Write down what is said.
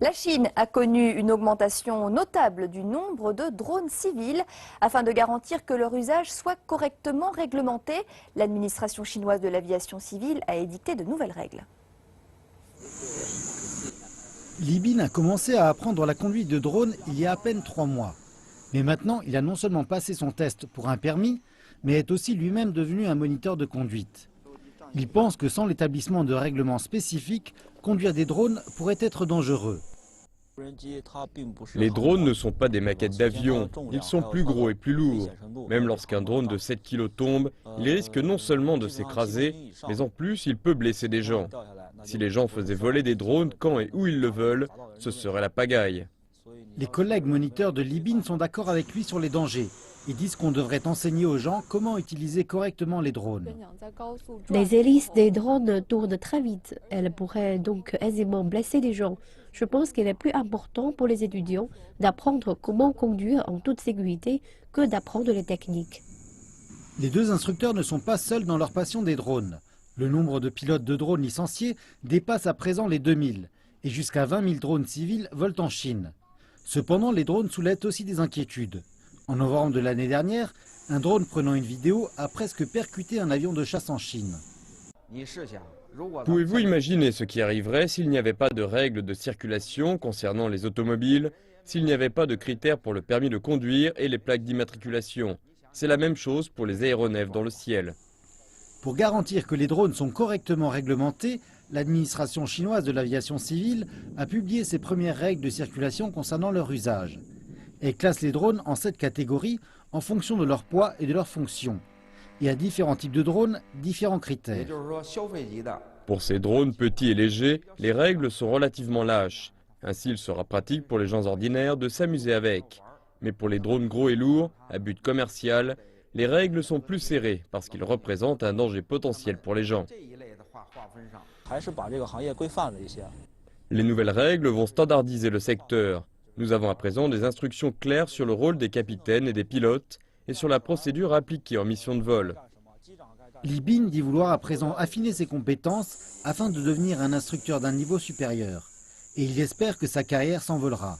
La Chine a connu une augmentation notable du nombre de drones civils. Afin de garantir que leur usage soit correctement réglementé, l'administration chinoise de l'aviation civile a édicté de nouvelles règles. Li Bin a commencé à apprendre la conduite de drone il y a à peine 3 mois. Mais maintenant, il a non seulement passé son test pour un permis, mais est aussi lui-même devenu un moniteur de conduite. Il pense que sans l'établissement de règlements spécifiques, conduire des drones pourrait être dangereux. Les drones ne sont pas des maquettes d'avions, ils sont plus gros et plus lourds. Même lorsqu'un drone de 7 kg tombe, il risque non seulement de s'écraser, mais en plus il peut blesser des gens. Si les gens faisaient voler des drones quand et où ils le veulent, ce serait la pagaille. Les collègues moniteurs de Li Bin sont d'accord avec lui sur les dangers. Ils disent qu'on devrait enseigner aux gens comment utiliser correctement les drones. Les hélices des drones tournent très vite. Elles pourraient donc aisément blesser des gens. Je pense qu'il est plus important pour les étudiants d'apprendre comment conduire en toute sécurité que d'apprendre les techniques. Les deux instructeurs ne sont pas seuls dans leur passion des drones. Le nombre de pilotes de drones licenciés dépasse à présent les 2000 et jusqu'à 20 000 drones civils volent en Chine. Cependant, les drones soulèvent aussi des inquiétudes. En novembre de l'année dernière, un drone prenant une vidéo a presque percuté un avion de chasse en Chine. Pouvez-vous imaginer ce qui arriverait s'il n'y avait pas de règles de circulation concernant les automobiles, s'il n'y avait pas de critères pour le permis de conduire et les plaques d'immatriculation? C'est la même chose pour les aéronefs dans le ciel. Pour garantir que les drones sont correctement réglementés, l'administration chinoise de l'aviation civile a publié ses premières règles de circulation concernant leur usage. Elle classe les drones en 7 catégories en fonction de leur poids et de leur fonction. Et à différents types de drones, différents critères. Pour ces drones petits et légers, les règles sont relativement lâches. Ainsi, il sera pratique pour les gens ordinaires de s'amuser avec. Mais pour les drones gros et lourds, à but commercial, les règles sont plus serrées parce qu'ils représentent un danger potentiel pour les gens. Les nouvelles règles vont standardiser le secteur. Nous avons à présent des instructions claires sur le rôle des capitaines et des pilotes et sur la procédure appliquée en mission de vol. Li Bin dit vouloir à présent affiner ses compétences afin de devenir un instructeur d'un niveau supérieur. Et il espère que sa carrière s'envolera.